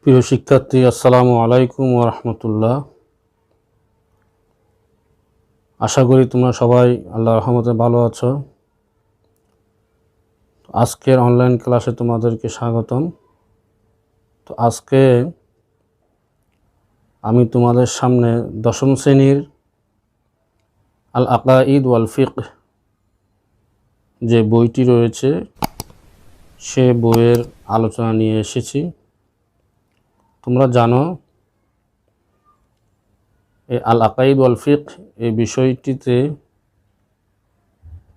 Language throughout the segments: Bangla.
প্রিয় শিক্ষার্থী, আসসালামু আলাইকুম ওয়া রাহমাতুল্লাহ। আশা করি তোমরা সবাই আল্লাহর রহমতে ভালো আছো। আজকের অনলাইন ক্লাসে তোমাদেরকে স্বাগতম। তো আজকে আমি তোমাদের সামনে দশম শ্রেণীর আল আকাঈদ ওয়াল ফিকহ যে বইটি রয়েছে সে বইয়ের আলোচনা নিয়ে এসেছি। তোমরা জানো এই আল আকাঈদ ওয়াল ফিকহ এই বিষয়টিতে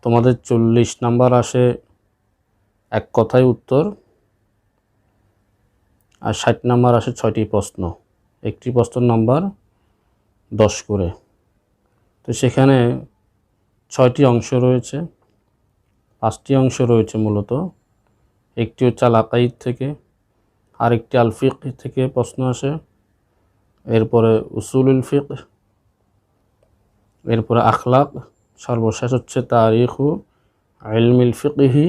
তোমাদের 40 নাম্বার আসে এক কথায় উত্তর, আর 60 নাম্বার আসে 6টি প্রশ্ন, একটি প্রশ্ন নাম্বার 10 করে। তো সেখানে 6টি অংশ রয়েছে, 5টি অংশ রয়েছে মূলত। একটি হচ্ছে আল আকাঈদ থেকে, আরেকটি আল ফিকহ থেকে প্রশ্ন আসে, এরপরে উসুলুল ফিকহ, এরপরে আখলাক, সর্বশেষ হচ্ছে তারিখু ইলমিল ফিকহি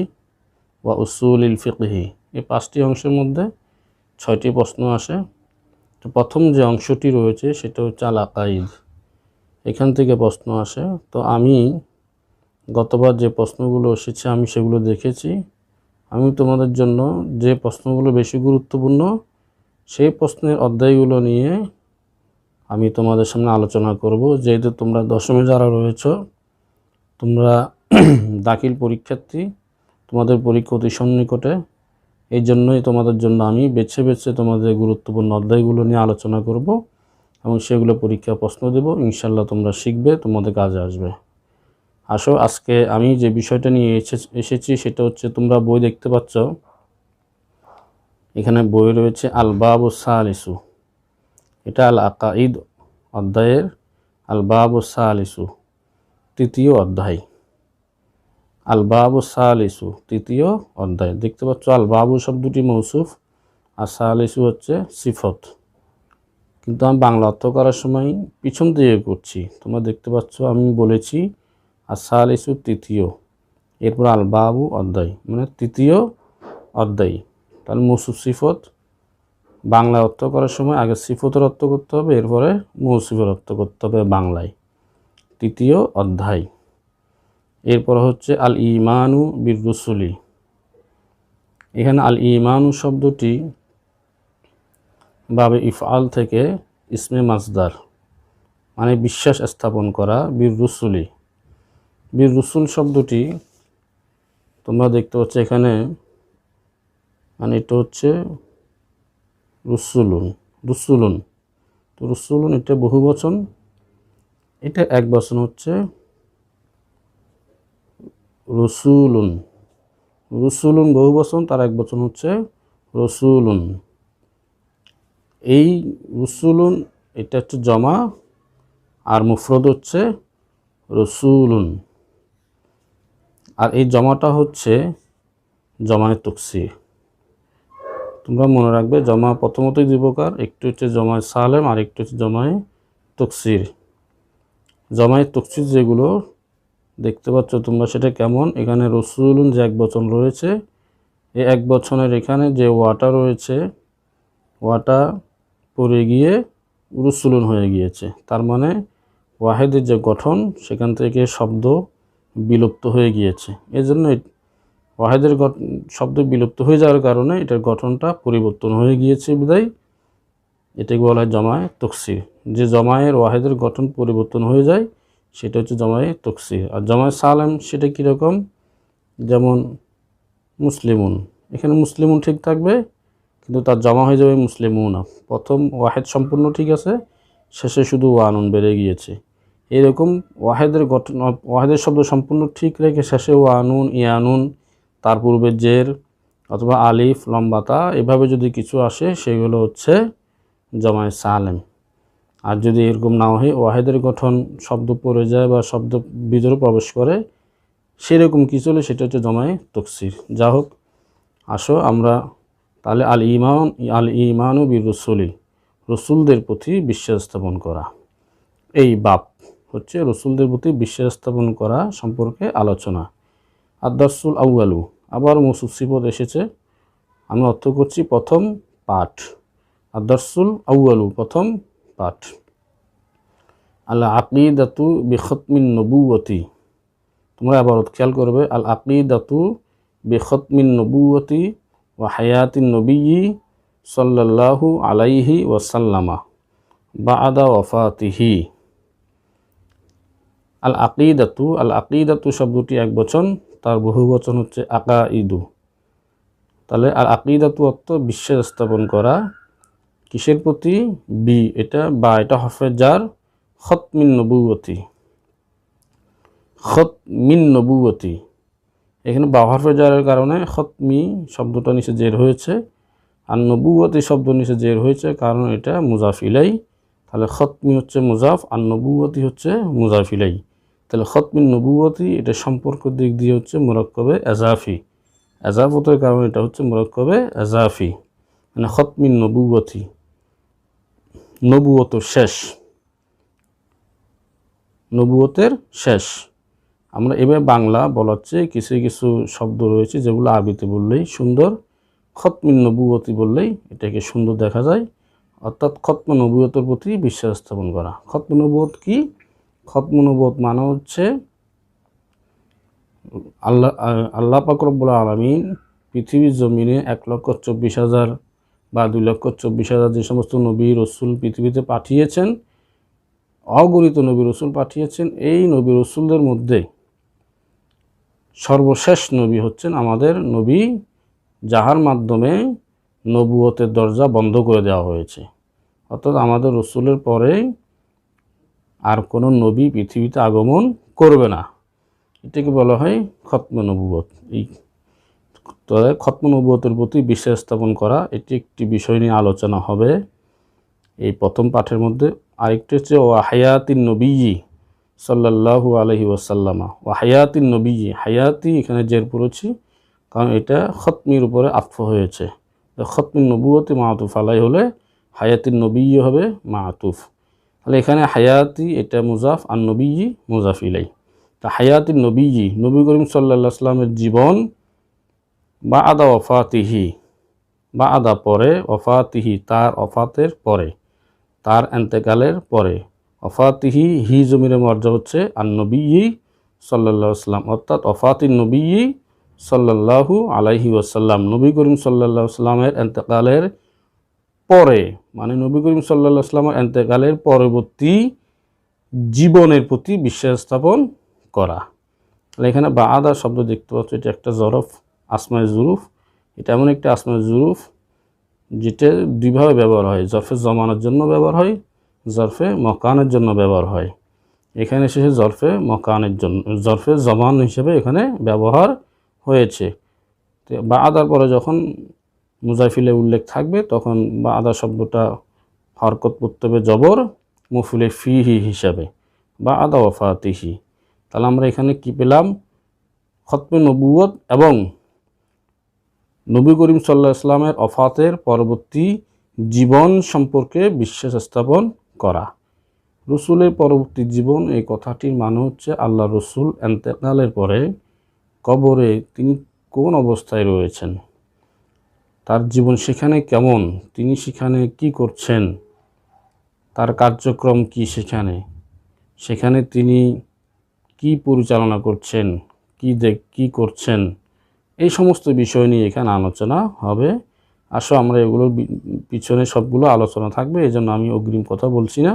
ওয়া উসুলিল ফিকহি। এই 5টি অংশের মধ্যে 6টি প্রশ্ন আসে। তো প্রথম যে অংশটি রয়েছে সেটা হচ্ছে আল আকাঈদ, এখান থেকে প্রশ্ন আসে। তো আমি গতবার যে প্রশ্নগুলো এসেছে আমি সেগুলো দেখেছি। আমি তোমাদের জন্য যে প্রশ্নগুলো বেশি গুরুত্বপূর্ণ সেই প্রশ্নের অধ্যায়গুলো নিয়ে আমি তোমাদের সামনে আলোচনা করব। যেহেতু তোমরা দশমে যারা রয়েছো, তোমরা দাখিল পরীক্ষার্থী, তোমাদের পরীক্ষা অতি সন্নিকটে, এই জন্যই তোমাদের জন্য আমি বেছে বেছে তোমাদের গুরুত্বপূর্ণ অধ্যায়গুলো নিয়ে আলোচনা করব এবং সেগুলো পরীক্ষা প্রশ্ন দেব। ইনশাল্লাহ তোমরা শিখবে, তোমাদের কাজে আসবে। আসো, আজকে আমি যে বিষয়টা নিয়ে এসেছি সেটা হচ্ছে, তোমরা বই দেখতে পাচ্ছ, এখানে বই রয়েছে আল বাবুস সালিসু। এটা আল আকাঈদ অধ্যায়ের আল বাবুস সালিসু, তৃতীয় অধ্যায়। আল বাবুস সালিসু, তৃতীয় অধ্যায়। দেখতে পাচ্ছ আল বাবু শব্দটি মৌসুফ আর সালিসু হচ্ছে সিফত, কিন্তু আমি বাংলা অর্থ করার সময় পিছন দিকে করছি। তোমরা দেখতে পাচ্ছ আমি বলেছি আর সালিসু তৃতীয়, এরপর আল বাবু অধ্যায়, মানে তৃতীয় অধ্যায়। তাহলে মৌসুফ সিফত বাংলা অর্থ করার সময় আগে সিফতের অর্থ করতে হবে, এরপরে মৌসুফের অর্থ করতে হবে বাংলায়। তৃতীয় অধ্যায়। এরপর হচ্ছে আল ঈমানু বির রুসুলি। এখানে আল ঈমানু শব্দটি বাবে ইফআল থেকে ইসমে মাসদার, মানে বিশ্বাস স্থাপন করা। বীর রুসুলি, বীর রুসুল শব্দটি তোমরা দেখতে পাচ্ছ এখানে, মানে এটা হচ্ছে রুসুলুন, রুসুলুন। তো রুসুলুন এটা বহু বচন, এটা এক বচন হচ্ছে রসুলুন। রসুলুন বহু বচন, তার এক বচন হচ্ছে রসুলুন। এই রসুলুন এটা হচ্ছে জমা, আর মুফরদ হচ্ছে রসুলুন। আর এই জমাটা হচ্ছে জমায়ে তকসির। তোমরা মনে রাখবে জমা প্রথমতই দুই প্রকার, একটি হচ্ছে জমায়ে সালেম আর একটি হচ্ছে জমায়ে তকসির। জমায়ে তকসির যেগুলো দেখতে পাচ্ছ তোমরা, সেটা কেমন, এখানে রসুলুন যে এক বচন রয়েছে, এই এক বচনের এখানে যে ওয়াটা রয়েছে, ওয়াটা পড়ে গিয়ে রসুলুন হয়ে গিয়েছে। তার মানে ওয়াহেদের যে গঠন সেখান থেকে শব্দ বিলুপ্ত হয়ে গিয়েছে। এই জন্য ওয়াহেদের শব্দ বিলুপ্ত হয়ে যাওয়ার কারণে এটার গঠনটা পরিবর্তন হয়ে গিয়েছে, বিদায় এটাকে বলা হয় জমায়ে তকসির। যে জমায়ের ওয়াহেদের গঠন পরিবর্তন হয়ে যায় সেটা হচ্ছে জমায়ে তকসির। আর জমায়ে সালেম সেটা কীরকম, যেমন মুসলিমুন, এখানে মুসলিমুন ঠিক থাকবে কিন্তু তার জমা হয়ে যাবে মুসলিমুনা। প্রথম ওয়াহেদ সম্পূর্ণ ঠিক আছে, শেষে শুধু ওয়ানুন বেড়ে গিয়েছে। এরকম ওয়াহেদের গঠন, ওয়াহেদের শব্দ সম্পূর্ণ ঠিক রেখে শেষে ওয়ানুন, ইয়ানুন, তার পূর্বে জের অথবা আলিফ, লম্বাতা, এভাবে যদি কিছু আসে সেগুলো হচ্ছে জমায়ে সালেম। আর যদি এরকম না হয়, ওয়াহেদের গঠন শব্দ পড়ে যায় বা শব্দ ভিতরে প্রবেশ করে, সেরকম কিছু হলে সেটা হচ্ছে জমায়ে তকসির। যা হোক, আসো আমরা তাহলে আল ঈমানু বির রসুলি, রসুলদের প্রতি বিশ্বাস স্থাপন করা, এই বাব হচ্ছে রসুলদের প্রতি বিশ্বাস স্থাপন করা সম্পর্কে আলোচনা। আদ-দারসুল আউয়ালু, আবার মৌসুফ সিফত এসেছে, আমি অর্থ করছি প্রথম পাঠ। আদ-দারসুল আউয়ালু, প্রথম পাঠ। আল আকিদাতু বিখতমিন নবুয়তি, তোমরা আবার খেয়াল করবে, আল আকিদাতু বিখতমিন নবুয়তি ওয়া হায়াতিন নবিয়্যি সাল্লাল্লাহু আলাইহি ওয়াসাল্লামা বা'দা ওয়াফাতিহি। আল আকিদাতু, আল আকিদাতু শব্দটি এক বচন, তার বহু বচন হচ্ছে আকাইদু। তাহলে আল আকিদাতু অর্থ বিশ্বাস স্থাপন করা, কিসের প্রতি? বি, এটা বা, এটা হরফে জার, খতমিন নবুয়তি, খতমিন নবুয়তি। এখানে বা হরফে জারের কারণে খতমি শব্দটা নিচে জের হয়েছে, আর নবুয়তি শব্দ নিচে জের হয়েছে, কারণ এটা মুজাফ ইলাই। তাহলে খতমি হচ্ছে মুজাফ, আর নবুয়তি হচ্ছে মুজাফ ইলাই। তাহলে খতমিন নবুয়তি, এটা সম্পর্ক দিক দিয়ে হচ্ছে মুরাক্কাবে এজাফি, এজাফতের কারণে এটা হচ্ছে মুরাক্কাবে এজাফি, মানে খতমিন নবুয়তি, নবুয়তের শেষ, নবুয়তের শেষ। আমরা এবার বাংলা বলার চেয়ে কিছু কিছু শব্দ রয়েছে যেগুলো আরবিতে বললেই সুন্দর, খতমিন নবুয়তি বললেই এটাকে সুন্দর দেখা যায়, অর্থাৎ খতম নবুয়তের প্রতি বিশ্বাস স্থাপন করা। খতম নবুয়ত কি? খতম নবুয়ত মানে হচ্ছে আল্লাহ পাক রব্বুল আলামিন পৃথিবীর জমিনে 1,24,000 বা 2,24,000 যে সমস্ত নবী রসুল পৃথিবীতে পাঠিয়েছেন, অগণিত নবী রসুল পাঠিয়েছেন, এই নবী রসুলদের মধ্যে সর্বশেষ নবী হচ্ছেন আমাদের নবী, যাহার মাধ্যমে নবুয়তের দরজা বন্ধ করে দেওয়া হয়েছে। অর্থাৎ আমাদের রসুলের পরে আর কোনো নবী পৃথিবীতে আগমন করবে না, এটাকে বলা হয় খতম নবুয়ত। এই খতম নবুয়তের প্রতি বিশ্বাস স্থাপন করা, এটি একটি বিষয় নিয়ে আলোচনা হবে এই প্রথম পাঠের মধ্যে। আরেকটি হচ্ছে ওয়া হায়াতিন নবিয়্যি সাল্লাল্লাহু আলাইহি ওয়াসাল্লামা, ওয়া হায়াতিন নবিয়্যি, হায়াতি এখানে জের পড়েছি কারণ এটা খতমির উপরে আতফ হয়েছে। খতমিন নবুয়তি মাআতুফ আলাই হলে হায়াতিন নবিয়্যি হবে মাআতুফ। তাহলে এখানে হায়াতি এটা মুজাফ, আর নবিয়্যি মুজাফ ইলাই। তা হায়াতিন নবিয়্যি, নবী করিম সাল্লাল্লাহু আলাইহি ওয়াসাল্লামের জীবন, বা'দা ওয়াফাতিহি, বা'দা পরে, ওয়াফাতিহি তার ওফাতের পরে, তার এন্তেকালের পরে। ওফাতিহি হি জমিরে মর্যা হচ্ছে আর নবিয়্যি সাল্লাল্লাহু আলাইহি ওয়াসাল্লাম, অর্থাৎ ওফাতিন নবিয়্যি সাল্লাল্লাহু আলাইহি ওয়াসাল্লাম, নবী করিম সাল্লাল্লাহু আলাইহি ওয়াসাল্লামের এন্তেকালের পরে, মানে নবী করিম সাল্লাল্লাহু আলাইহি ওয়াসাল্লামের এন্তেকালের পরবর্তী জীবনের প্রতি বিশ্বাস স্থাপন করা। এখানে বা'দা শব্দ দেখতে পাচ্ছ, এটা একটা জরফ, আসমায়ে জুরুফ। এটা এমন একটা আসমায়ে জুরুফ যেটা দুইভাবে ব্যবহার হয়, জরফে জমানের জন্য ব্যবহার হয়, জরফে মকানের জন্য ব্যবহার হয়। এখানে শেষে জরফে মকানের জন্য, জরফে জমান হিসেবে এখানে ব্যবহার হয়েছে। তো বা'দার পরে যখন মুজাফিলে উল্লেখ থাকবে তখন বা'দা শব্দটা হরকত করতে হবে জবর মফুলে ফিহি হিসাবে, বা'দা ওয়াফাতিহি। তাহলে আমরা এখানে কি পেলাম? খতমে নবুয়ত এবং নবী করিম সাল্লাল্লাহু আলাইহি ওয়াসাল্লামের ওফাতের পরবর্তী জীবন সম্পর্কে বিশ্বাস স্থাপন করা। রসুলের পরবর্তী জীবন, এই কথাটির মানে হচ্ছে আল্লাহ রসুল এন্তেকালের পরে কবরে তিনি কোন অবস্থায় রয়েছেন, তার জীবন সেখানে কেমন, তিনি সেখানে কি করছেন, তার কার্যক্রম কি, সেখানে তিনি কি পরিচালনা করছেন, কি করছেন, এই সমস্ত বিষয় নিয়ে এখানে আলোচনা হবে। আসো আমরা এগুলোর পিছনে সবগুলো আলোচনা থাকবে, এই জন্য আমি অগ্রিম কথা বলছি না।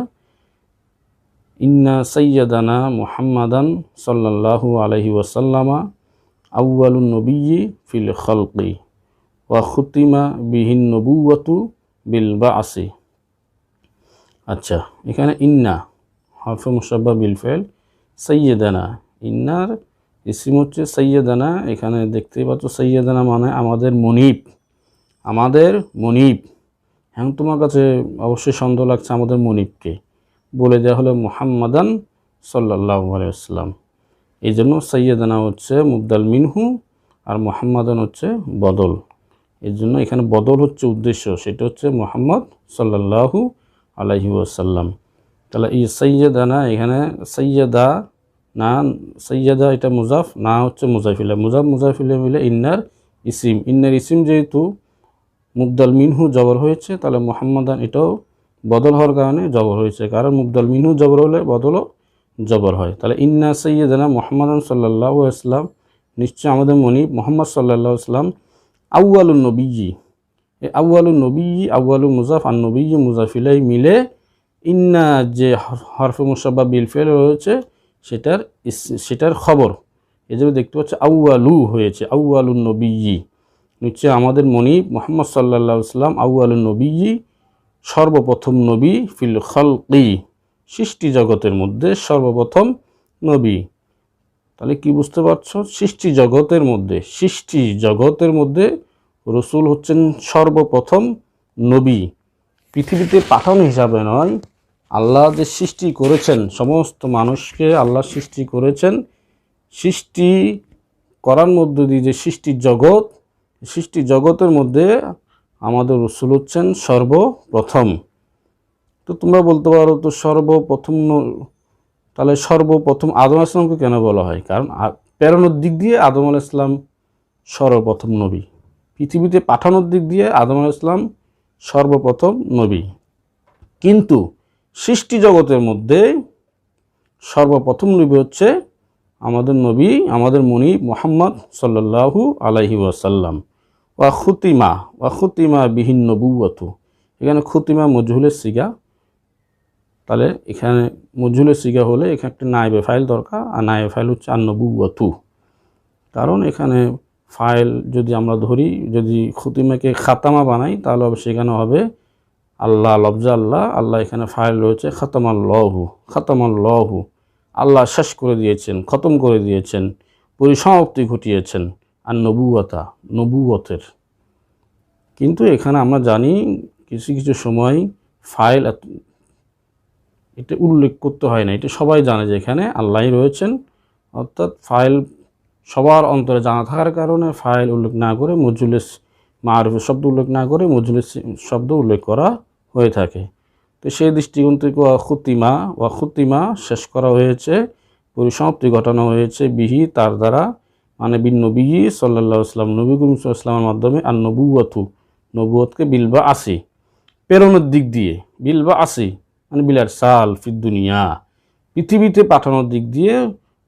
ইন্না সাইয়্যিদানা মুহাম্মাদান সাল্লাল্লাহু আলাইহি ওয়াসাল্লামা আউয়ালুন নবিয়্যি ফিল খালকি ওয়া খুতিমা বিহিন নবুওয়াতু বিল বা'সি। আচ্ছা, এখানে ইন্না হরফে মুশাব্বা বিল ফেল, সাইয়্যিদানা, ইন্নার ইসম হচ্ছে সাইয়্যিদানা। এখানে দেখতেই পাচ্ছ সাইয়্যিদানা মানে আমাদের মনিব, আমাদের মনিব। হ্যাঁ, তোমার কাছে অবশ্যই সন্দেহ লাগছে আমাদের মনিবকে, বলে দেওয়া হলো মুহাম্মাদান সাল্লাল্লাহু আলাইহি ওয়াসাল্লাম। এই জন্য সাইয়্যিদানা হচ্ছে মুবদাল মিনহু আর মুহাম্মাদান হচ্ছে বদল। এর জন্য এখানে বদল হচ্ছে উদ্দেশ্য, সেটা হচ্ছে মুহাম্মদ সাল্লাল্লাহু আলাইহি ওয়াসাল্লাম। তাহলে এই সাইয়্যিদানা, এখানে সাইয়্যিদা না, সাইয়্যিদা এটা মুজাফ, না হচ্ছে মুজাফিলা, মুজাফিলা মিলে ইন্নার ইসিম, ইন্নার ইসিম যেহেতু মুবদাল মিনহু জবর হয়েছে, তাহলে মুহাম্মাদান এটাও বদল হওয়ার কারণে জবর হয়েছে, কারণ মুবদাল মিনহু জবর হলে বদলও জবর হয়। তাহলে ইন্না সাইয়্যিদানা মুহাম্মাদান সাল্লাল্লাহু আলাইহি ওয়াসাল্লাম, নিশ্চয় আমাদের মনিব মুহাম্মদ সাল্লাল্লাহু আলাইহি ওয়াসাল্লাম, আউয়ালুন নবিয়্যি, এই আউয়ালুন নবিয়্যি, আউয়ালু মুজাফ আর নবিয়্যি মুজাফ ইলাইহি মিলে ইন্না যে হরফে মুশাব্বাহ বিল ফেল রয়েছে সেটার খবর, এই যে দেখতে পাচ্ছ আউয়ালু হয়েছে, আউয়ালুন নবিয়্যি, নিশ্চয় আমাদের মনিব মুহাম্মদ সাল্লাল্লাহু আলাইহি ওয়াসাল্লাম আউয়ালুন নবিয়্যি, সর্বপ্রথম নবী, ফিল খালকি, সৃষ্টি জগতের মধ্যে সর্বপ্রথম নবী। তাহলে কি বুঝতে পারছো, সৃষ্টি জগতের মধ্যে রসুল হচ্ছেন সর্বপ্রথম নবী, পৃথিবীতে পাঠানো হিসাবে নয়। আল্লাহ যে সৃষ্টি করেছেন, সমস্ত মানুষকে আল্লাহ সৃষ্টি করেছেন, সৃষ্টি করার মধ্য দিয়ে যে সৃষ্টি জগতের মধ্যে আমাদের রসুল হচ্ছেন সর্বপ্রথম। তো তোমরা বলতে পারো তো তাহলে সর্বপ্রথম আদম আলাইহিস সালামকে কেন বলা হয়? কারণ প্রেরণের দিক দিয়ে আদম আলাইহিস সালাম সর্বপ্রথম নবী, পৃথিবীতে পাঠানোর দিক দিয়ে আদম আলাইহিস সালাম সর্বপ্রথম নবী, কিন্তু সৃষ্টি জগতের মধ্যে সর্বপ্রথম নবী হচ্ছে আমাদের নবী, আমাদের মনিব মুহাম্মদ সাল্লাল্লাহু আলাইহি ওয়াসাল্লাম। ওয়া খুতিমা বিহিন নবুওয়াতু, এখানে খুতিমা মজহুলের সিগা, তাহলে এখানে মজহুলের সিগা হলে এখানে একটা নায়েবে ফাইল দরকার, আর নায়েবে ফাইল হচ্ছে আন-নবুওয়াতু। কারণ এখানে ফাইল যদি আমরা ধরি, যদি খুতিমাকে খাতামা বানাই, তাহলে সেখানে হবে আল্লাহ, লফজে আল্লাহ, এখানে ফাইল রয়েছে খাতামাল্লাহু, আল্লাহ শেষ করে দিয়েছেন, খতম করে দিয়েছেন, পরিসমাপ্তি ঘটিয়েছেন আর নবুয়তের। কিন্তু এখানে আমরা জানি কিছু সময় ফাইল এটা উল্লেখ করতে হয় না, এটা সবাই জানে যে এখানে আল্লাহই রয়েছেন, অর্থাৎ ফাইল সবার অন্তরে জানা থাকার কারণে ফাইল উল্লেখ না করে মজহুলের মারুফের শব্দ উল্লেখ না করে মজহুলের শব্দ উল্লেখ করা হয়ে থাকে। তো সেই দৃষ্টিকোণ থেকে ওয়া খুতিমা শেষ করা হয়েছে, পরিসমাপ্তি ঘটানো হয়েছে, বিহি তার দ্বারা, মানে বিন নবী সাল্লাল্লাহু আলাইহি ওয়াসাল্লাম, নবী করিম সাল্লাল্লাহু আলাইহি ওয়াসাল্লামের মাধ্যমে, আর নবুয়তকে বিলবা আসি, প্রেরণের দিক দিয়ে, বিলবা আসি মানে বিলার সাল ফিদ দুনিয়া, পৃথিবীতে পাঠানোর দিক দিয়ে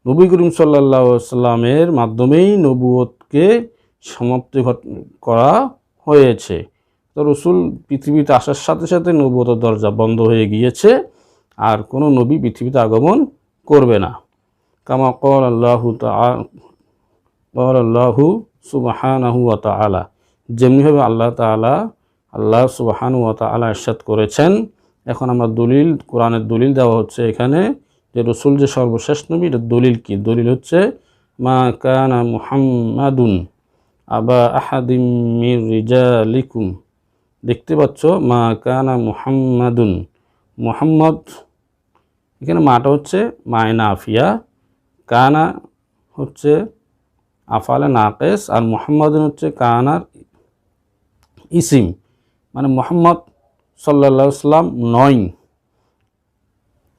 নবী করিম সাল্লাল্লাহু আলাইহি ওয়াসাল্লামের মাধ্যমেই নবুয়তকে সমাপ্তি করা হয়েছে। তো রসুল পৃথিবীতে আসার সাথে সাথে নবুয়তের দরজা বন্ধ হয়ে গিয়েছে, আর কোনো নবী পৃথিবীতে আগমন করবে না। কামা ক্বালা আল্লাহু সুবহানাহু ওয়া তাআলা, যেমনিভাবে আল্লাহ সুবহানাহু ওয়া তাআলা ইরশাদ করেছেন। এখন আমরা দলিল, কোরআনের দলিল দেওয়া হচ্ছে এখানে যে রসুল যে সর্বশেষ নবী, এটার দলিল কি? দলিল হচ্ছে মা কানা মুহাম্মাদুন আবা আহাদিম মির রিজালিকুম, দেখতে পাচ্ছ মা কানা মুহাম্মাদুন, মুহাম্মদ এখানে মাটা হচ্ছে মায়ে নাফিয়া, কানা হচ্ছে আফালে নাকেস, আর মুহাম্মাদুন হচ্ছে কানার ইসিম, মানে মুহাম্মদ সাল্লাল্লাহু আলাইহি ওয়াসাল্লাম নয়,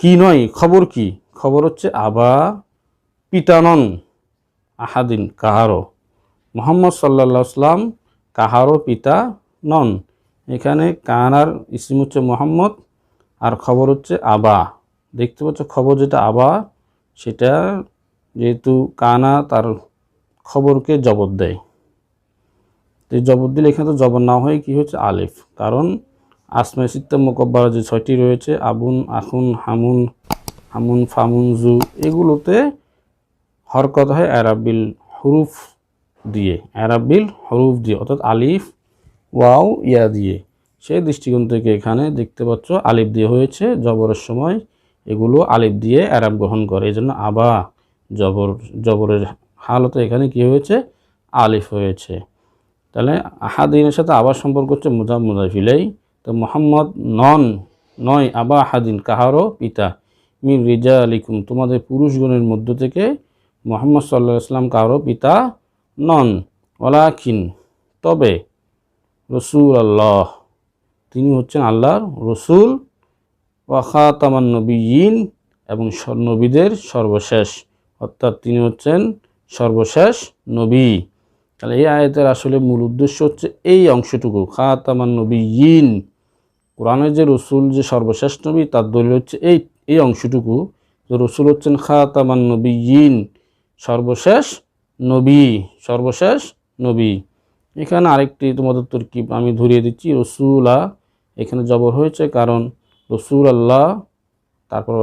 কি নয়, খবর কি? খবর হচ্ছে আবা, পিতা নন, আহাদিন কাহারো, মুহাম্মদ সাল্লাল্লাহু আলাইহি ওয়াসাল্লাম কাহারো পিতা নন। এখানে কানার ইসিম হচ্ছে মুহাম্মদ, আর খবর হচ্ছে আবা, দেখতে পাচ্ছ খবর যেটা আবা, সেটা যেহেতু কানা তার খবরকে জবর দেয়, তো জবর দিলে এখানে তো জবর না হয়ে কি হচ্ছে আলিফ, কারণ আসমায়ে সিত্তা মুকাব্বারা যে 6টি রয়েছে, আবুন, আখুন, হামুন, ফামুন, জু, এগুলোতে হরকত হয় আরাবিল হরুফ দিয়ে, অর্থাৎ আলিফ, ওয়াও, ইয়া দিয়ে। সেই দৃষ্টিকোণ থেকে এখানে দেখতে পাচ্ছ আলিফ দিয়ে হয়েছে, জবরের সময় এগুলো আলিফ দিয়ে আরাব গ্রহণ করে, এই জন্য আবা জবরের হালতে এখানে কি হয়েছে? আলিফ হয়েছে। তাহলে আহাদিনের সাথে আবার সম্পর্ক হচ্ছে মুজাফ ইলাইহি, তো মুহাম্মদ নয় আবা আহাদিন কাহারও পিতা, মির রিজালিকুম তোমাদের পুরুষগণের মধ্য থেকে মুহাম্মদ সাল্লাল্লাহু আলাইহি ওয়াসাল্লাম কাহারও পিতা নন, ওয়ালাকিন তবে রসুল আল্লাহ তিনি হচ্ছেন আল্লাহর রসুল, ওয়া খাতামান নবিয়্যিন এবং নবীদের সর্বশেষ, অর্থাৎ তিনি হচ্ছেন সর্বশেষ নবী। তাহলে এই আয়াতের আসলে মূল উদ্দেশ্য হচ্ছে এই অংশটুকু, খাতামান নবিয়্যিন, কোরআনের যে রসুল যে সর্বশেষ নবী তার দলিল হচ্ছে এই অংশটুকু, যে রসুল হচ্ছেন খাতামান নবিয়্যিন, সর্বশেষ নবী, সর্বশেষ নবী। এখানে আরেকটি তোমাদের তরকিব আমি ধরিয়ে দিচ্ছি, রসুলা এখানে জবর হয়েছে কারণ রসুল আল্লাহ তারপর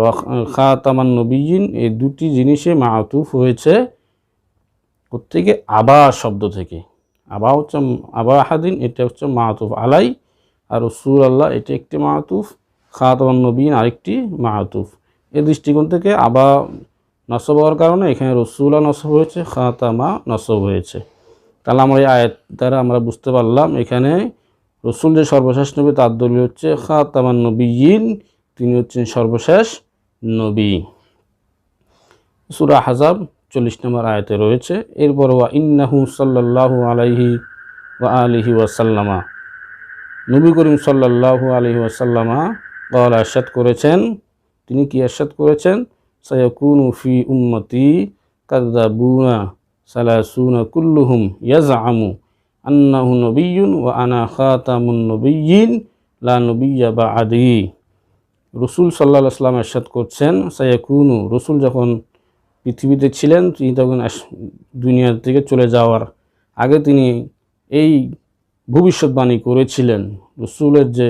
খাতামান নবিয়্যিন, এই দুটি জিনিসে মাআতুফ হয়েছে প্রত্যেকে আবা শব্দ থেকে। আবা হচ্ছে আবা আহাদিন, এটা হচ্ছে মাআতুফ আলাই, আর রসুল আল্লাহ এটা একটি মাআতুফ, খাতামান নবিয়্যিন আরেকটি মাআতুফ। এই দৃষ্টিকোণ থেকে আবা নসব হওয়ার কারণে এখানে রসুলা নসব হয়েছে, খাতামা নসব হয়েছে। তাহলে আমরা এই আয়াত দ্বারা আমরা বুঝতে পারলাম এখানে রসুল যে সর্বশেষ নবী তার দলিল হচ্ছে খাতামান নবিয়্যিন, তিনি হচ্ছেন সর্বশেষ নবী। সূরা আহজাব 40 নম্বর আয়াতে রয়েছে। এরপর ওয়া ইন্নাহু সাল্লাল্লাহু আলাইহি ওয়া আলিহি ওয়াসাল্লামা, নবী করিম সাল্লাল্লাহু আলাইহি ওয়াসাল্লামা ক্বালা, ইরশাদ করেছেন, তিনি কি ইরশাদ করেছেন, সায়াকুনু ফি উম্মতি কাযযাবুনা সালাসুনা কুল্লুহুম ইয়াজআমু আন্নাহু নবিয়্যুন ওয়া আনা খাতামুন নবিয়্যিন লা নবিয়্যা বা'দি। রসুল সাল্লাল্লাহু আলাইহি ওয়াসাল্লাম ইরশাদ করছেন, সায়াকুনু, রসুল যখন পৃথিবীতে ছিলেন, তিনি তখন দুনিয়া থেকে চলে যাওয়ার আগে তিনি এই ভবিষ্যৎবাণী করেছিলেন। রসুলের যে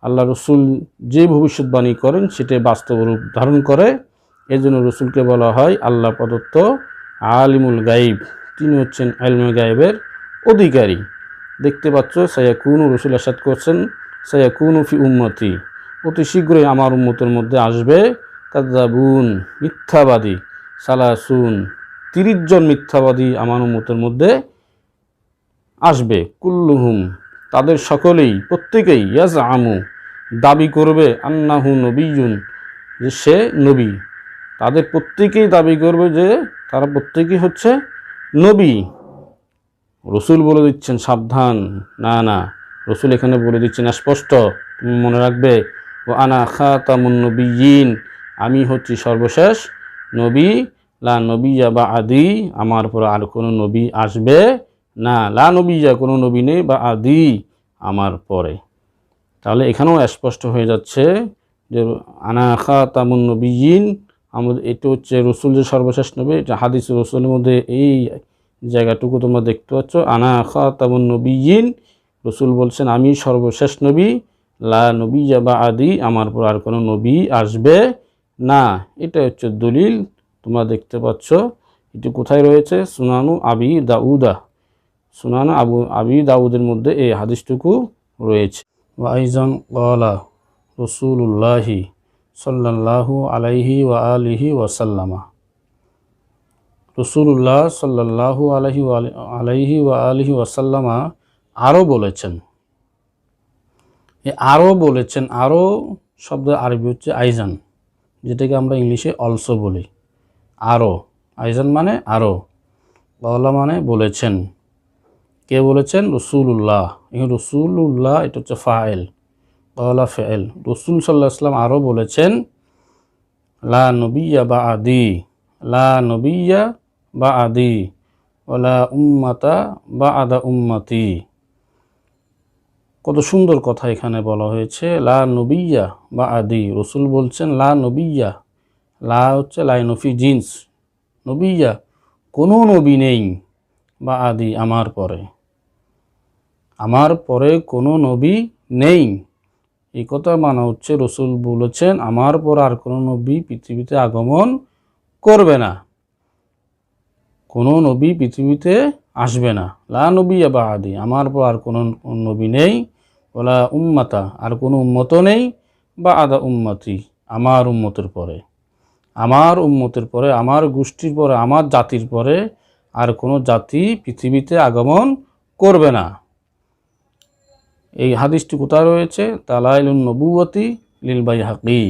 আল্লাহ রসুল যে ভবিষ্যৎবাণী করেন সেটাই বাস্তব রূপ ধারণ করে, এর জন্য রসুলকে বলা হয় আল্লাহ প্রদত্ত আলিমুল গাইব, তিনি হচ্ছেন ইলমে গায়েবের অধিকারী। দেখতে পাচ্ছ সায়াকুনু, রসুল ইরশাদ করছেন সায়াকুনু ফি উম্মতি, অতি শীঘ্রই আমার উম্মতের মধ্যে আসবে কাযযাবুন, মিথ্যাবাদী, সালাসুন, 30 জন মিথ্যাবাদী আমার উম্মতের মধ্যে আসবে, কুল্লুহুম, তাদের সকলেই, প্রত্যেকেই, ইয়াজআমু, দাবি করবে, আন্নাহু নবিয়্যুন, যে সে নবী, তাদের প্রত্যেকেই দাবি করবে যে তারা প্রত্যেকেই হচ্ছে নবী। রসুল বলে দিচ্ছেন সাবধান, না না, রসুল এখানে বলে দিচ্ছেন স্পষ্ট, তুমি মনে রাখবে, ও আনা খাতামুন নবিয়্যিন, আমি হচ্ছি সর্বশেষ নবী, লা নবিয়্যা বা'দি, আমার পর আর কোনো নবী আসবে না, লা নবিয়্যা, কোনো নবী নেই, বা'দি, আমার পরে। তাহলে এখানেও স্পষ্ট হয়ে যাচ্ছে যে আনা খাতামুন নবিয়্যিন, আমাদের এটা হচ্ছে রসুল যে সর্বশেষ নবী, এটা হাদিস রসুলের মধ্যে এই জায়গাটুকু তোমরা দেখতে পাচ্ছ, আনা খাতামুন নবিয়্যিন, রসুল বলছেন আমি সর্বশেষ নবী, লা নবিয়্যা বা'দি, আমার পর আর কোনো নবী আসবে না। এটা হচ্ছে দলিল, তোমরা দেখতে পাচ্ছ। এটি কোথায় রয়েছে? সুনানু আবি দাউদা, সুনানু আবি দাউদের মধ্যে এই হাদিসটুকু রয়েছে। ওয়া আইজান ক্বালা রাসূলুল্লাহি সাল্লাল্লাহু আলাইহি ওয়া আলিহি ওয়াসাল্লামা, রাসূলুল্লাহ সাল্লাল্লাহু আলাইহি ওয়া আলিহি ওয়াসাল্লামা আরও বলেছেন। আরও বলেছেন, আরও শব্দের আরবি হচ্ছে আইজান, যেটাকে আমরা ইংলিশে অলসো বলি। আরও, আইজান মানে আরও, ক্বালা মানে বলেছেন। কে বলেছেন? রাসূলুল্লাহ। এখানে রাসূলুল্লাহ এটা হচ্ছে ফাইল, ক্বালা ফাইল। রাসূল সাল্লাল্লাহু আলাইহি ওয়াসাল্লাম আরও বলেছেন, লা নবিয়্যা বা'দি, লা নবিয়্যা বা'দি ওয়ালা উম্মাতা বা'দা উম্মতি। কত সুন্দর কথা এখানে বলা হয়েছে, লা নবিয়্যা বা'দি, রসুল বলছেন লা নবিয়্যা, লা হচ্ছে লাইনফি জিন্স, নবিয়্যা, কোনো নবী নেই, বা'দি আমার পরে, আমার পরে কোনো নবী নেই। এই কথা মানা হচ্ছে রসুল বলেছেন আমার পর আর কোনো নবী পৃথিবীতে আগমন করবে না, কোনো নবী পৃথিবীতে আসবে না। লা নবিয়্যা বা'দি, আমার পর আর কোনো নবী নেই, ওয়ালা উম্মাতা, আর কোনো উম্মতও নেই, বা'দা উম্মতি, আমার উম্মতের পরে, আমার উম্মতের পরে, আমার গোষ্ঠীর পরে, আমার জাতির পরে আর কোনো জাতি পৃথিবীতে আগমন করবে না। এই হাদিসটি কোথায় রয়েছে? দালাইলুন নবুওয়াতি লিল বাইহাকি,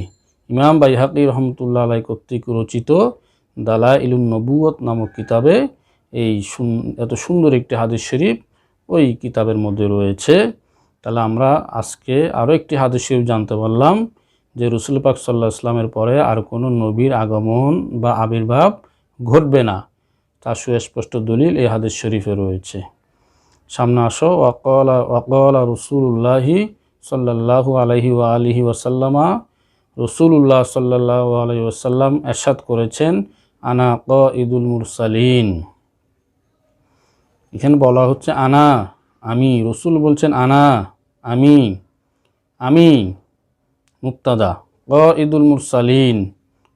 ইমাম বাইহাকি রহমতুল্লাহ আলাইহি কর্তৃক রচিত দালাইলুন নবুওয়াত নামক কিতাবে এই এত সুন্দর একটি হাদিস শরীফ ওই কিতাবের মধ্যে রয়েছে। তাহলে আমরা আজকে আরও একটি হাদিস শরীফ জানতে পারলাম যে রাসূল পাক সাল্লাল্লাহু আলাইহি ওয়াসাল্লামের পরে আর কোনো নবীর আগমন বা আবির্ভাব ঘটবে না। তার সুস্পষ্ট দলিল এই হাদিস শরীফে রয়েছে। সামনে আসো। ওয়াকালা রাসূলুল্লাহি সাল্লাল্লাহু আলাইহি ওয়া আলিহি ওয়াসাল্লামা, রাসূলুল্লাহ সাল্লাল্লাহু আলাইহি ওয়াসাল্লাম ইরশাদ করেছেন, আনা কাঈদুল মুরসালিন। এখানে বলা হচ্ছে আনা, আমি। রাসূল বলছেন আনা, আমি। আমি মুবতাদা, কাঈদুল মুরসালিন,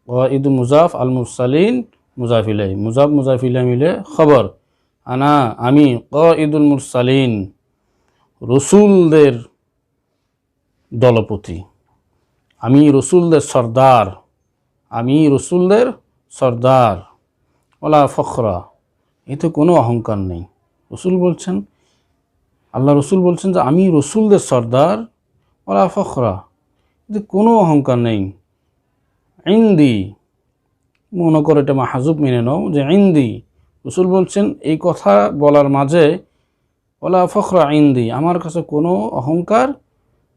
কাঈদু মুজাফ, আল মুরসালিন মুজাফ ইলাইহি, মুজাফ ইলাইহি মিলে খবর। আনা, আমি, কাঈদুল মুরসালিন, রসুলদের দলপতি, আমি রসুলদের সর্দার, আমি রসুলদের সর্দার। ওলা ফখরা, এতে কোনো অহংকার নেই। রসুল বলছেন, আল্লাহ রসুল বলছেন যে আমি রসুলদের সর্দার। ওলা ফখরা, এতে কোনো অহংকার নেই। ইন্দি, মনে করো এটা মাহাজুব মেনে নাও যে ইন্দি, রসুল বলছেন এই কথা বলার মাঝে ওলা ফখরা ইন্দি, আমার কাছে কোনো অহংকার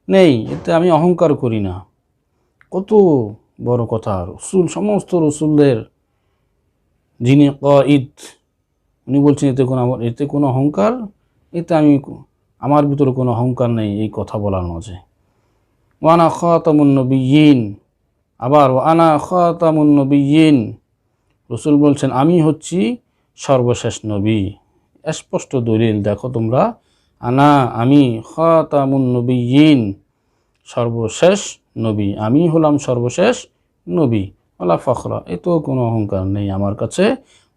নেই, এতে আমি অহংকার করি না। কত বড় কথা! রসুল, সমস্ত রসুলদের যিনি কাঈদ, উনি বলছেন এতে কোনো অহংকার, এতে আমার ভিতরে কোনো অহংকার নেই এই কথা বলার মাঝে। ওয়ানা খাতামুন নবিয়্যিন, আবার ওয়ানা খাতামুন নবিয়্যিন, রসুল বলছেন আমি হচ্ছি সর্বশেষ নবী। স্পষ্ট দলিল দেখো তোমরা, আনা, আমি, খাতামুন নবিয়্যিন, সর্বশেষ নবী, আমি হলাম সর্বশেষ নবী। ওয়ালা ফখরা, এতেও কোনো অহংকার নেই আমার কাছে।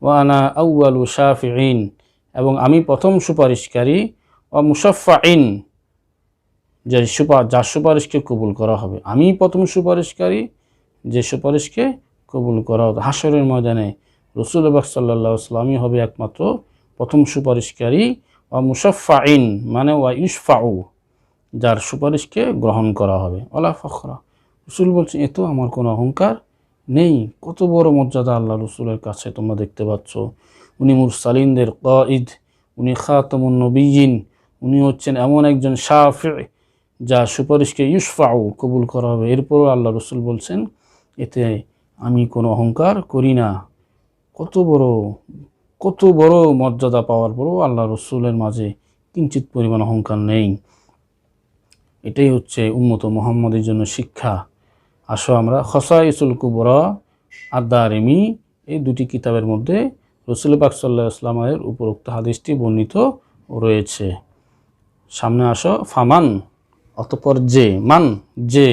ওয়ানা আউয়ালু শাফিঈন, এবং আমি প্রথম সুপারিশকারী। ওয়া মুশাফফাঈন, যার সুপারিশকে কবুল করা হবে। আমি প্রথম সুপারিশকারী, যে সুপারিশকে কবুল করা হবে। হাসরের ময়দানে রাসূলুল্লাহ সাল্লাল্লাহু আলাইহি ওয়াসাল্লামই হবে একমাত্র প্রথম সুপারিশকারী। ওয়া মুশাফফাঈন মানে ওয়া ইউশফাউ, যার সুপারিশকে গ্রহণ করা হবে। ওয়ালা ফখরা, রাসূল বলছেন এতো আমার কোনো অহংকার নেই। কত বড় মর্যাদা আল্লাহ রসুলের কাছে তোমরা দেখতে পাচ্ছ। উনি মুরসালিনদের কাঈদ, উনি খাতামুন নবিয়্যিন, উনি হচ্ছেন এমন একজন শাফি', যা সুপারিশকে ইউশফাউ, কবুল করা হবে। এরপরও আল্লাহ রসুল বলছেন এতে আমি কোনো অহংকার করি না। কত বড় মর্যাদা পাওয়ার পরও আল্লাহ রসুলের মাঝে কিঞ্চিত পরিমাণ অহংকার নেই। এটাই হচ্ছে উম্মত মুহাম্মাদের জন্য শিক্ষা। আসো আমরা খাসাইসুল কুবরা আদ-দারিমি, এই দুটি কিতাবের মধ্যে রাসূল পাক সাল্লাল্লাহু আলাইহি ওয়াসাল্লামের উপরোক্ত হাদিসটি বর্ণিত রয়েছে। সামনে আসো। ফামান, অতঃপর যে, মান যে,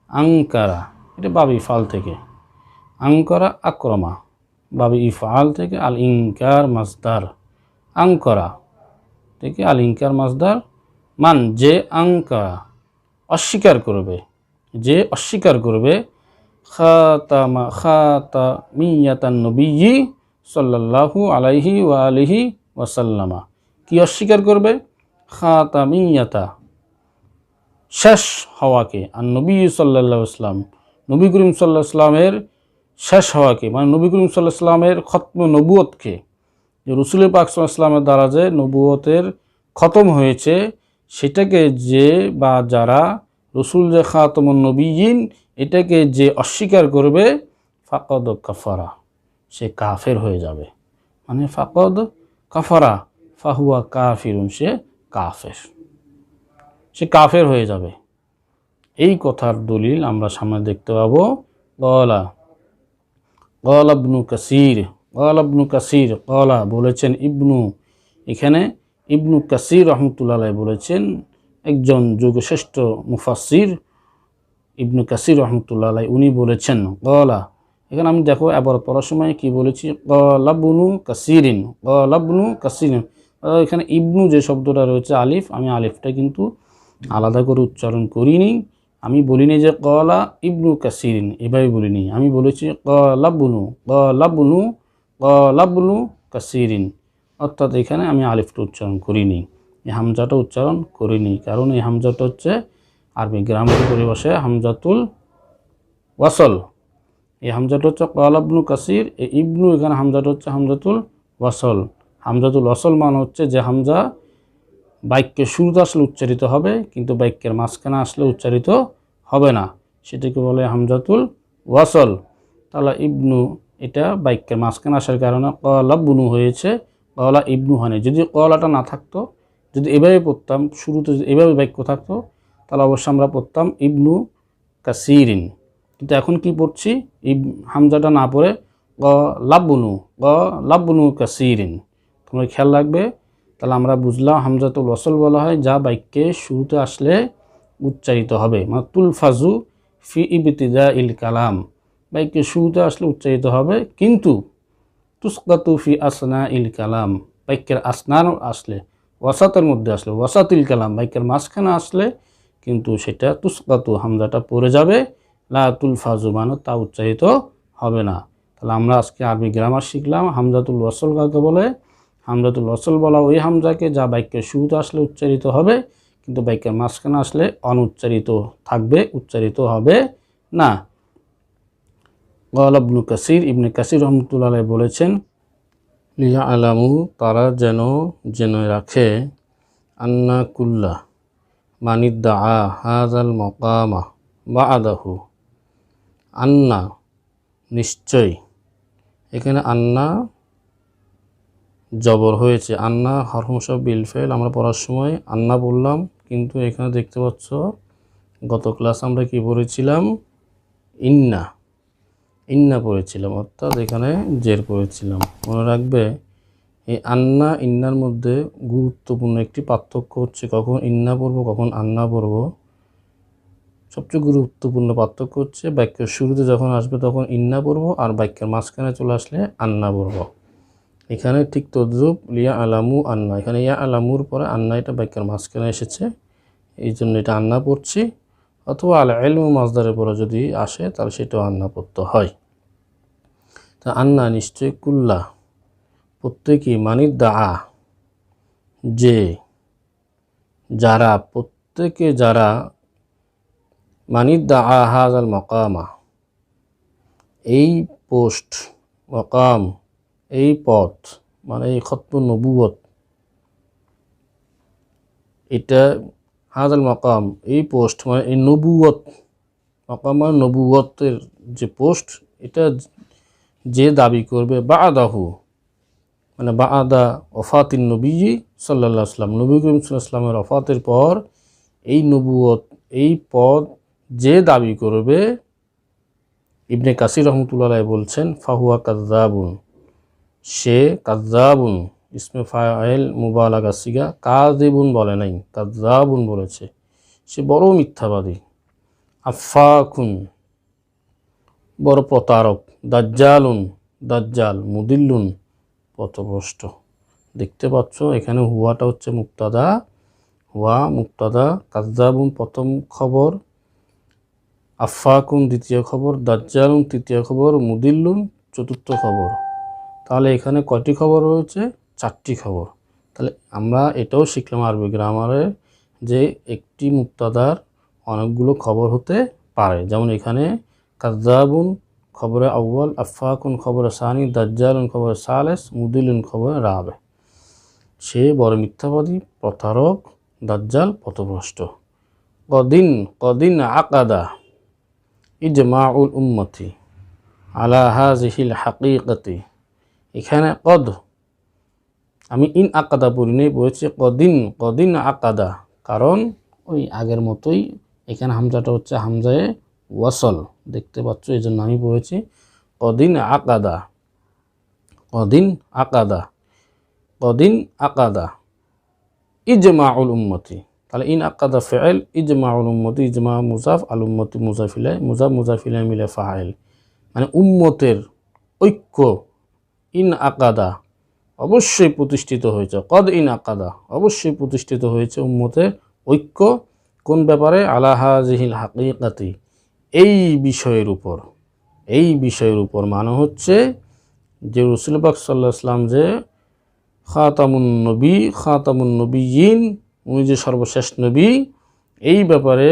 আঙ্কারা, এটা বাবি ইফআল থেকে, আঙ্কারা আক্রমা, বাবি ইফআল থেকে, আল ইনকার মাসদার, আঙ্কারা থেকে আল ইনকার মাসদার। মান যে আঙ্কারা, অস্বীকার করবে, যে অস্বীকার করবে, খাতামিয়াতান নবিয়্যি সাল্লাল্লাহু আলাইহি ওয়া আলিহি ওয়াসাল্লামা, কি অস্বীকার করবে? খাতামিয়াতা, শেষ হওয়াকে, আর নবী সাল্লাল্লাহু আলাইহি ওয়াসাল্লাম, নবী করিম সাল্লাল্লাহু আলাইহি ওয়াসাল্লামের শেষ হওয়াকে, মানে নবী করিম সাল্লাল্লাহু আলাইহি ওয়াসাল্লামের খতম নবুয়তকে, যে রাসূল পাক সাল্লাল্লাহু আলাইহি ওয়াসাল্লামের দ্বারা যে নবুয়তের খতম হয়েছে, সেটাকে যে বা যারা রসুল যে খাতামুন নবিয়্যিন, এটাকে যে অস্বীকার করবে, ফাকাদ কাফারা, সে কাফের হয়ে যাবে। মানে ফাকাদ কাফারা ফাহুয়া কাফিরুন, সে কাফের, সে কাফের হয়ে যাবে। এই কথার দলিল আমরা সামনে দেখতে পাবো। ক্বালা ইবনু কাসির, ক্বালা ইবনু কাসির, ক্বালা বলেছেন ইবনু, এখানে ইবনু কাসির রাহমাতুল্লাহ আলাইহি বলেছেন, একজন যুগশ্রেষ্ঠ মুফাসসির ইবনু কাসির রাহমাতুল্লাহ আলাইহি, উনি বলেছেন ক্বালা, এখানে আমি দেখো এবার পড়ার সময় কি বলেছি, ক্বালা ইবনু কাসিরিন, ক্বালা ইবনু কাসিরিন। এখানে ইবনু যে শব্দটা রয়েছে আলিফ, আমি আলিফটা কিন্তু আলাদা করে উচ্চারণ করিনি। আমি বলিনি যে ক্বালা ইবনু কাসিরিন, এভাবে বলিনি। আমি বলেছি ক্বালা ইবনু কাসিরিন, অর্থাৎ এখানে আমি আলিফটা উচ্চারণ করিনি, এই হামজাটা উচ্চারণ করিনি, কারণ এই হামজাটা হচ্ছে আরবি গ্রামার পরিভাষায় হামজাতুল ওয়াসল। এই হামজাটা হচ্ছে ক্বালা ইবনু কাসির, এই ইবনু এখানে হামজাটা হচ্ছে হামজাতুল ওয়াসল। হামজাতুল ওয়াসল মানে হচ্ছে যে হামজা বাক্যের শুরুতে আসলে উচ্চারিত হবে, কিন্তু বাক্যের মাঝখানে আসলে উচ্চারিত হবে না, সেটাকে বলে হামজাতুল ওয়াসল। তাহলে ইবনু এটা বাক্যের মাঝখানে আসার কারণে কলা বুনু হয়েছে, কলা ইবনু হয়নি। যদি কলাটা না থাকতো, যদি এভাবে পড়তাম, শুরুতে যদি এভাবে বাক্য থাকতো, তাহলে অবশ্যই আমরা পড়তাম ইবনু কাসিরিন। কিন্তু এখন কি পড়ছি, হামজাটা না পড়ে লাব্বুনু কাসিরিন। তোমরা খেয়াল রাখবে। তাহলে আমরা বুঝলাম হামজাতুল ওয়াসল বলা হয় যা বাক্যে শুরুতে আসলে উচ্চারিত হবে, মানে তুলফাজু ফি ইবতিদা ইল কালাম, বাক্যে শুরুতে আসলে উচ্চারিত হবে, কিন্তু তুসকাতু ফি আসনা ইল কালাম, বাক্যের আসনার আসলে, ওয়াসাতের মধ্যে আসলে, ওয়াসাতিল কালাম বাক্যের মাঝখানে আসলে কিন্তু সেটা তুসকাতু হামজাটা পড়ে যাবে, লা তুলফাজু মানে তা উচ্চারিত হবে না। তাহলে আমরা আজকে আরবি গ্রামার শিখলাম। হামজাতুল ওয়াসল কাকে বলে? হামজাতুল ওয়াসল বলা ওই হামজাকে যা বাক্যের শুরুতে আসলে উচ্চারিত হবে, কিন্তু বাক্যের মাঝখানে আসলে অনুচ্চারিত থাকবে, উচ্চারিত হবে না। ক্বালা ইবনু কাসির, ইবনে কাসির রহমতুল্লাহ আলাইহি বলেছেন, লিয়ালামু তারা যেন জেনে রাখে, আন্না কুল্লা মানিদ্দাআ হাযাল মাকামা বা'দাহু, আন্না নিশ্চয়, এখানে আন্না জবর হয়েছে, আন্না হরফ বিল ফেল, আমরা পড়ার সময় আন্না বললাম, কিন্তু এখানে দেখতে পাচ্ছ গত ক্লাস আমরা কি পড়েছিলাম, ইন্না পড়েছিলাম, অর্থাৎ এখানে জের পড়েছিলাম। মনে রাখবে এই আন্না ইন্নার মধ্যে গুরুত্বপূর্ণ একটি পার্থক্য হচ্ছে কখন ইন্না পড়ব কখন আন্না পড়ব। সবচেয়ে গুরুত্বপূর্ণ পার্থক্য হচ্ছে বাক্যের শুরুতে যখন আসবে তখন ইন্না পড়ব, আর বাক্যের মাঝখানে চলে আসলে আন্না পড়ব। এখানে ঠিক তদ্রুপ লিয়া আলামু আন্না, এখানে ইয়া আলামুর পরে আন্না, এটা বাক্যের মাঝখানে এসেছে, এই জন্য এটা আন্না পড়ছি। অথবা আল ইলমু মাজদারের পরে যদি আসে তাহলে সেটাও আন্না পড়তে হয়। তা আন্না নিশ্চয়, কুল্লা প্রত্যেকেই, মানিদ্দাআ যে যারা, প্রত্যেকে যারা, মানিদ্দাআ হাযাল মাকামা এই পোস্ট, মাকাম এই পথ, মানে এই খতমুন নবুয়ত, এটা হাযাল মাকাম এই পোস্ট মানে এই নবুয়ত, মাকাম মানে নবুয়তের যে পোস্ট, এটা যে দাবি করবে, বা'দাহু মানে বা'দা ওফাতিন নবী সাল্লাল্লাহু আলাইহি ওয়াসাল্লাম, নবী করিম সাল্লাল্লাহু আলাইহি ওয়াসাল্লামের ওফাতের পর এই নবুয়ত, এই পদ যে দাবি করবে, ইবনে কাসির রহমতুল্লাহ আলাইহি বলছেন, ফাহুয়া কাযযাবুন, সে কাযযাবুন, ইসমে ফাইল মুবালাগা সিগা, কাযিবুন বলে নাই, কাযযাবুন বলেছে, সে বড় মিথ্যাবাদী, আফাকুন বড় প্রতারক, দাজ্জালুন দাজ্জাল, মুদিল্লুন পথভ্রষ্ট। দেখতে পাচ্ছ এখানে হুয়াটা হচ্ছে মুক্তাদা, হুয়া মুক্তাদা, কাযযাবুন প্রথম খবর, আফাকুন দ্বিতীয় খবর, দাজ্জালুন তৃতীয় খবর, মুদিল্লুন চতুর্থ খবর। তাহলে এখানে কয়টি খবর রয়েছে? 4টি খবর। তাহলে আমরা এটাও শিখলাম আরবি গ্রামারে যে একটি মুক্তাদার অনেকগুলো খবর হতে পারে। যেমন এখানে কাযযাবুন খবরে আউয়াল, আফাকুন খবরে সানি, দাজ্জালুন খবরে সালেস, মুদিল্লুন খবরে রাবে। সে বড় মিথ্যাবাদী, প্রতারক, দাজ্জাল পথভ্রষ্ট। কদিন আকাদা ইজমাউল উম্মতি আলা হাযিহিল হাকীকাতি, এখানে কদ, আমি ইন আকাদা পড়িনি, বলেছি কদিন আকাদা, কারণ ওই আগের মতোই এখানে হামজাটা হচ্ছে হামজায়ে ওয়াসল, দেখতে পাচ্ছ, এই জন্য আমি পড়েছি কদিন আকাদা, কদিন আকাদা ইজমাউল উম্মতি। তাহলে ইন আকাদা ফেল, ইজমাউল উম্মতি, ইজমা মুজাফ, আল উম্মতি মুজাফিলাই, মুজাফিলাই মিলে ফাইল, মানে উম্মতের ঐক্য, ইন আকাদা অবশ্যই প্রতিষ্ঠিত হয়েছে, কদ ইন আকাদা অবশ্যই প্রতিষ্ঠিত হয়েছে উম্মতের ঐক্য, কোন ব্যাপারে? আলা হাযিহিল হাকীকাতি এই বিষয়ের উপর, মানে হচ্ছে যে রাসূল পাক সাল্লাল্লাহু আলাইহি ওয়াসাল্লাম যে খাতামুন নবিয়্যিন, উনি যে সর্বশেষ নবী, এই ব্যাপারে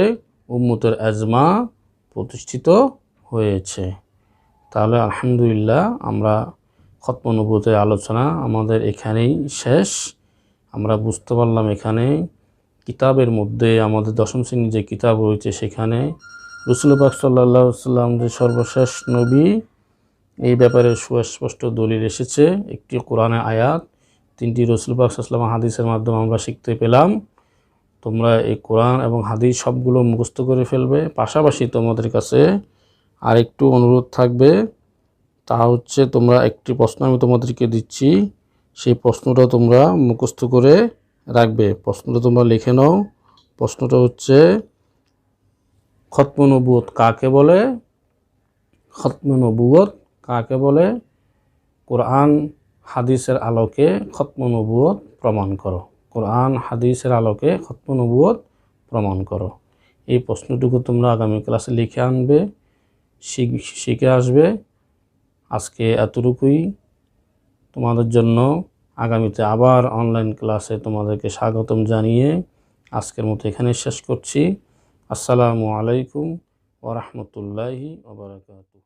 উম্মতের আজমা প্রতিষ্ঠিত হয়েছে। তাহলে আলহামদুলিল্লাহ আমরা খতম নবুয়তের আলোচনা আমাদের এখানেই শেষ। আমরা বুঝতে পারলাম এখানে কিতাবের মধ্যে আমাদের 10ম শ্রেণীর যে কিতাব রয়েছে সেখানে রাসূল পাক সাল্লাল্লাহু আলাইহি ওয়াসাল্লাম যে সর্বশেষ নবী, এই ব্যাপারে সুস্পষ্ট দলিল এসেছে। একটি কোরআনের আয়াত, 3টি রাসূল পাক সাল্লাল্লাহু আলাইহি ওয়াসাল্লাম হাদিসের মাধ্যমে আমরা শিখতে পেলাম। তোমরা এই কোরআন এবং হাদিস সবগুলো মুখস্থ করে ফেলবে। পাশাপাশি তোমাদের কাছে আরেকটু অনুরোধ থাকবে, তা হচ্ছে তোমরা একটি প্রশ্ন আমি তোমাদেরকে দিচ্ছি, সেই প্রশ্নটা তোমরা মুখস্থ করে রাখবে। প্রশ্নটা তোমরা লিখে নাও। প্রশ্নটা হচ্ছে, খতমে নবুয়ত কাকে বলে? খতমে নবুয়ত কাকে বলে? কোরআন হাদিসের আলোকে খতমে নবুয়ত প্রমাণ করো। কোরআন হাদিসের আলোকে খতমে নবুয়ত প্রমাণ করো। এই প্রশ্নটুকু তোমরা আগামী ক্লাসে লিখে আনবে, শিখে আসবে। আজকে এতটুকুই তোমাদের জন্য। আগামীতে আবার অনলাইন ক্লাসে তোমাদেরকে স্বাগতম জানিয়ে আজকের মতো এখানে শেষ করছি। আসসালামু আলাইকুম ওয়া রাহমাতুল্লাহি ওয়া বারাকাতুহু।